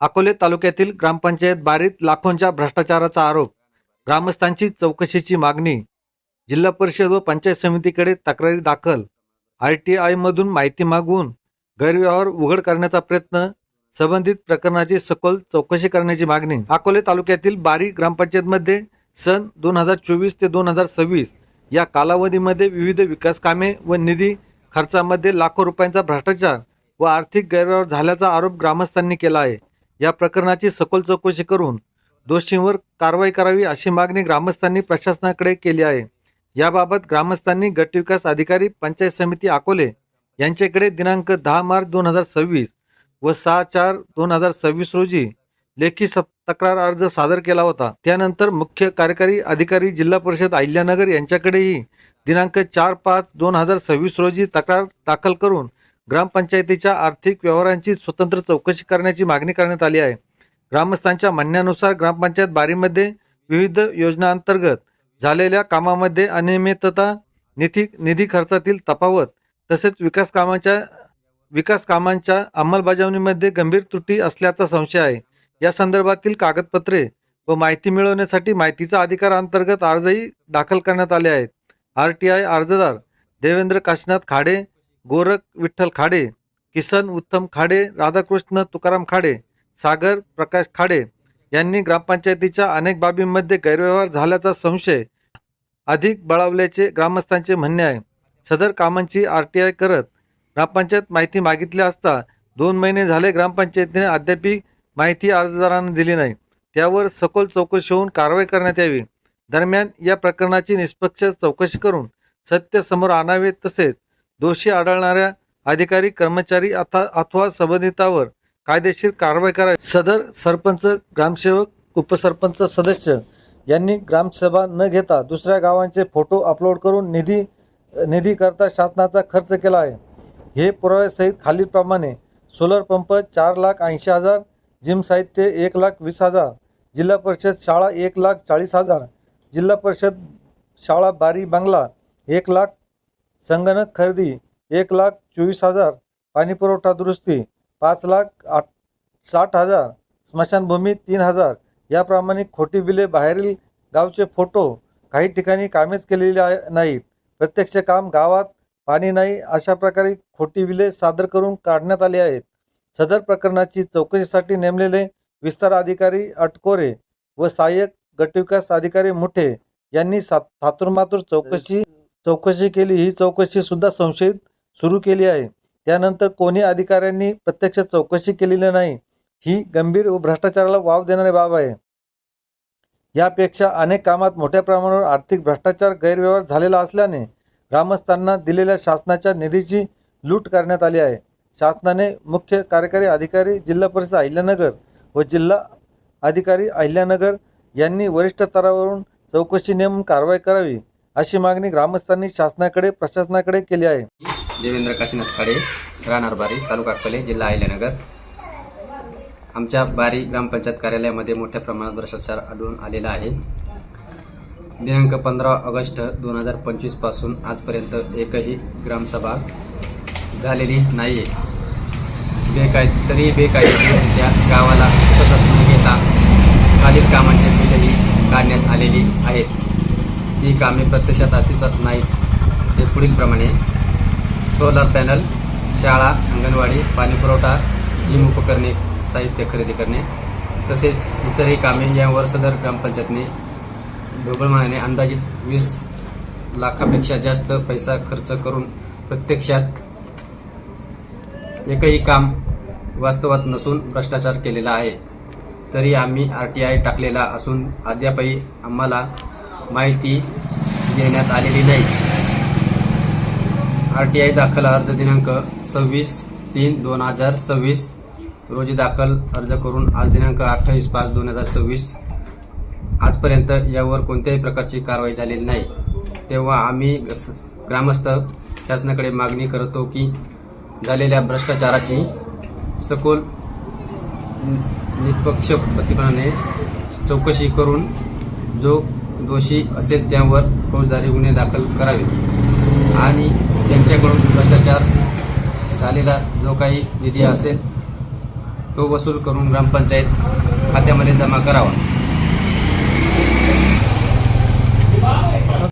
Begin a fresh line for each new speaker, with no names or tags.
अकोले तालुक्यातील ग्रामपंचायत बारीत लाखोंच्या भ्रष्टाचाराचा आरोप, ग्रामस्थांची चौकशीची मागणी, जिल्हा परिषद व पंचायत समितीकडे तक्रारी दाखल, RTI मधून माहिती मागवून गैरव्यवहार उघड करण्याचा प्रयत्न, संबंधित प्रकरणाची सखोल चौकशी करण्याची मागणी. अकोले तालुक्यातील बारी ग्रामपंचायतमध्ये सन 2024 ते 2026 या कालावधीमध्ये विविध विकास कामे व निधी खर्चामध्ये लाखो रुपयांचा भ्रष्टाचार व आर्थिक गैरव्यवहार झाल्याचा आरोप ग्रामस्थांनी केला आहे. या प्रकरणाची सखोल चौकशी करून दोषींवर कारवाई करावी अशी मागणी ग्रामस्थांनी प्रशासनाकडे केली आहे. याबाबत ग्रामस्थांनी गटविकास अधिकारी पंचायत समिती अकोले यांच्याकडे दिनांक 10 मार्च 2026 व 6/4/2026 रोजी लेखी तक्रार अर्ज सादर केला होता. त्यानंतर मुख्य कार्यकारी अधिकारी जिल्हा परिषद अहिल्यानगर यांच्याकडेही दिनांक 4/5/2026 रोजी तक्रार दाखल करून ग्रामपंचायतीच्या आर्थिक व्यवहारांची स्वतंत्र चौकशी करण्याची मागणी करण्यात आली आहे. ग्रामस्थांच्या म्हणण्यानुसार ग्रामपंचायत बारीमध्ये विविध योजनांतर्गत झालेल्या कामामध्ये अनियमितता, निधी खर्चातील तफावत तसेच विकास कामांच्या अंमलबजावणीमध्ये गंभीर त्रुटी असल्याचा संशय आहे. या संदर्भातील कागदपत्रे व माहिती मिळवण्यासाठी माहितीचा अधिकार अंतर्गत अर्जही दाखल करण्यात आले आहेत. RTI अर्जदार देवेंद्र काशीनाथ खाडे, गोरख विठ्ठल खाडे, किसन उत्तम खाडे, राधाकृष्ण तुकाराम खाडे, सागर प्रकाश खाडे यांनी ग्रामपंचायतीच्या अनेक बाबींमध्ये गैरव्यवहार झाल्याचा संशय अधिक बळावल्याचे ग्रामस्थांचे म्हणणे आहे. सदर कामांची RTI करत ग्रामपंचायत माहिती मागितली असता 2 महिने झाले ग्रामपंचायतीने अद्याप माहिती अर्जदारांना दिली नाही. त्यावर सखोल चौकशी होऊन कारवाई करण्यात यावी. दरम्यान या प्रकरणाची निष्पक्ष चौकशी करून सत्य समोर आणावे तसेच दोषी आढळणाऱ्या अधिकारी, कर्मचारी अथवा संबंधितांवर कायदेशीर कारवाई करावी. सदर सरपंच, ग्रामसेवक, उपसरपंच सदस्य यांनी ग्रामसभा न घेता दुसऱ्या गावांचे फोटो अपलोड करून निधी करता शासनाचा खर्च केला आहे. हे पुराव्यासहित खालीलप्रमाणे: सोलर पंप 4,80,000, जिम साहित्य 1,20,000, जिल्हा परिषद शाळा 1,40,000, जिल्हा परिषद शाळा बारी बंगला 1,00,000, संगणक खरेदी 1,24,000, पाणीपुरवठा दुरुस्ती 5,60,000, स्मशानभूमी 3,000 याप्रमाणे खोटी बिले, बाहेरील गावचे फोटो, काही ठिकाणी कामेच केलेली नाहीत, प्रत्यक्ष काम, गावात पाणी नाही अशा प्रकारे खोटी बिले सादर करून काढण्यात आली आहेत. सदर प्रकरणाची चौकशीसाठी नेमलेले विस्तार अधिकारी अटकोरे व सहाय्यक गटविकास अधिकारी मुठे यांनी थातुरमातुर चौकशी केली. ही चौकशी सुद्धा संशयित सुरू केली आहे. त्यानंतर कोणी अधिकाऱ्यांनी प्रत्यक्ष चौकशी केलेली नाही. ही गंभीर व भ्रष्टाचाराला वाव देणारी बाब आहे. यापेक्षा अनेक कामात मोठ्या प्रमाणावर आर्थिक भ्रष्टाचार, गैरव्यवहार झालेला असल्याने ग्रामस्थांना दिलेल्या शासनाच्या निधीची लूट करण्यात आली आहे. शासनाने मुख्य कार्यकारी अधिकारी जिल्हा परिषद अहिल्यानगर व जिल्हा अधिकारी अहिल्यानगर यांनी वरिष्ठ स्तरावरून चौकशी नेमून कारवाई करावी अशी मागणी ग्रामस्थांनी शासनाकडे, प्रशासनाकडे केली आहे.
देवेंद्र काशीनाथ खाडे, राहणार बारी, तालुका अकोले, जिल्हा अहिल्यानगर. आमच्या बारी ग्रामपंचायत कार्यालयामध्ये मोठ्या प्रमाणात भ्रष्टाचार आढळून आलेला आहे. दिनांक 15 ऑगस्ट 2025 पासून आजपर्यंत एकही ग्रामसभा झालेली नाही आहे. बेकायदेशीररित्या गावाला तसंच न घेता खालील कामांची बिलही काढण्यात आलेली आहेत. ही कामे प्रत्यक्षात अस्तित्वात नाहीत. ते पुढीलप्रमाणे: सोलर पॅनल, शाळा, अंगणवाडी, पाणीपुरवठा, जिम उपकरणे, साहित्य खरेदी करणे तसेच इतरही कामे यावर सदर ग्रामपंचायतने ढोबळमानाने अंदाजित 20 लाखापेक्षा जास्त पैसा खर्च करून प्रत्यक्षात एकही काम वास्तवात नसून भ्रष्टाचार केलेला आहे. तरी आम्ही RTI टाकलेला असून अद्यापही आम्हाला माहिती देण्यात आलेली नाही. RTI दाखल अर्ज दिनांक 26/3/2026 रोजी दाखल अर्ज करून आज दिनांक 28/5/2026 आजपर्यंत यावर कोणत्याही प्रकारची कारवाई झालेली नाही. तेव्हा आम्ही ग्रामस्थ शासनाकडे मागणी करतो की झालेल्या भ्रष्टाचाराची सखोल निष्पक्षपातीपणाने चौकशी करून जो दोषी असेल त्यावर फौजदारी गुन्हे दाखल करावे आणि त्यांच्याकडून भ्रष्टाचार झालेला जो काही निधी असेल तो वसूल करून ग्रामपंचायत खात्यामध्ये जमा करावा.